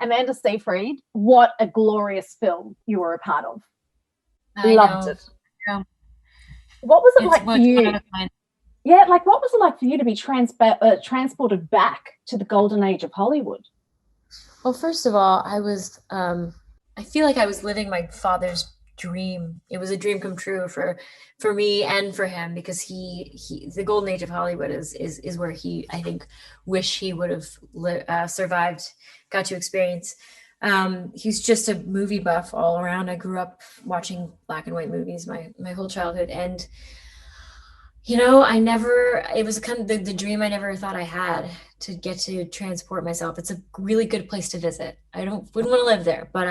Amanda Seyfried, what a glorious film you were a part of. I Loved know. it. Yeah. What was it It's like for one of you? a kind. Yeah, like what was it like for you to be transported back to the golden age of Hollywood? Well, first of all, I feel like I was living my father's dream. It was a dream come true for me and for him because the golden age of Hollywood is where he, I think, wish he would have survived, got to experience. He's just a movie buff all around. I grew up watching black and white movies my whole childhood, and I never, it was kind of the dream I never thought I had to get to transport myself. It's a really good place to visit. Wouldn't want to live there, but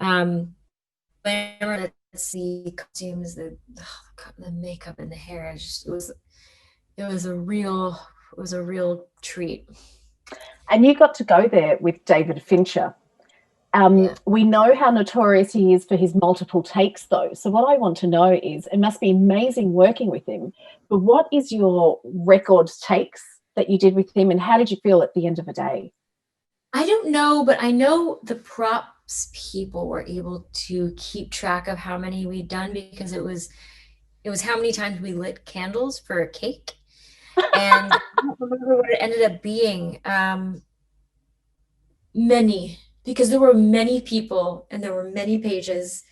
um, glamour, the costumes, the makeup and the hair. It was a real treat. And you got to go there with David Fincher. Yeah. We know how notorious he is for his multiple takes, though. So, what I want to know is it must be amazing working with him, but what is your record takes that you did with him, and how did you feel at the end of the day? I don't know, but I know the props people were able to keep track of how many we'd done because it was how many times we lit candles for a cake. And I don't remember what it ended up being. Many, because there were many people and there were many pages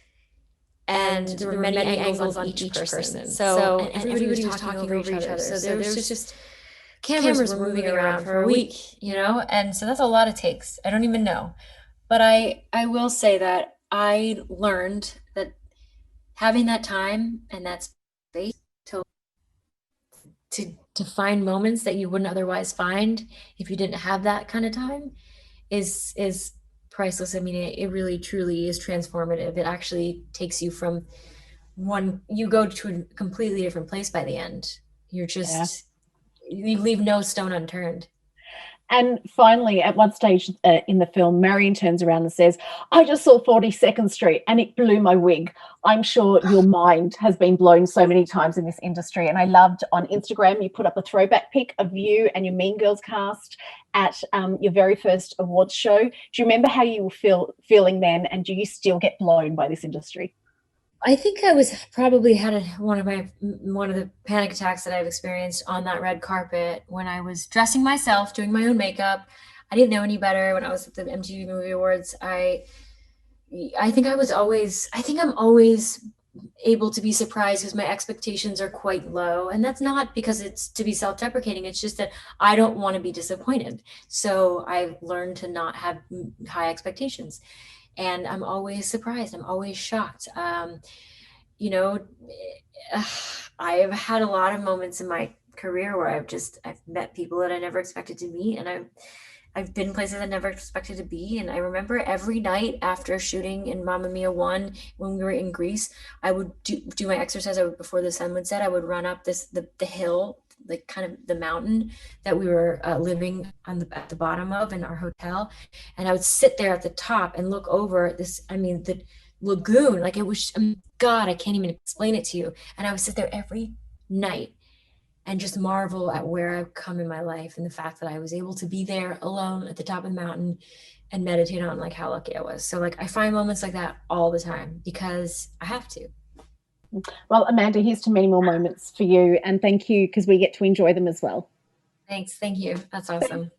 and there were many angles on each person. And everybody was talking over each other. So there was just cameras were moving around for a week. And so that's a lot of takes. I don't even know. But I will say that I learned that having that time and that space to to find moments that you wouldn't otherwise find if you didn't have that kind of time is priceless. I mean, it really truly is transformative. It actually takes you from you go to a completely different place by the end. Yeah. You leave no stone unturned. And finally, at one stage in the film, Marion turns around and says, I just saw 42nd Street and it blew my wig. I'm sure your mind has been blown so many times in this industry. And I loved on Instagram, you put up a throwback pic of you and your Mean Girls cast at your very first awards show. Do you remember how you were feeling then? And do you still get blown by this industry? I think I was probably had one of the panic attacks that I've experienced on that red carpet when I was dressing myself, doing my own makeup. I didn't know any better when I was at the MTV Movie Awards. I think I'm always able to be surprised because my expectations are quite low. And that's not because it's to be self-deprecating. It's just that I don't want to be disappointed. So I've learned to not have high expectations. And I'm always surprised. I'm always shocked. You know, I've had a lot of moments in my career where I've met people that I never expected to meet, and I've been places I never expected to be. And I remember every night after shooting in Mamma Mia 1, when we were in Greece, I would do my exercise. Before the sun would set, I would run up the hill, like kind of the mountain that we were living at the bottom of in our hotel. And I would sit there at the top and look over the lagoon. Like it was, God, I can't even explain it to you. And I would sit there every night and just marvel at where I've come in my life and the fact that I was able to be there alone at the top of the mountain and meditate on like how lucky I was. So like I find moments like that all the time because I have to. Well, Amanda, here's to many more moments for you. And thank you because we get to enjoy them as well. Thanks. Thank you. That's awesome.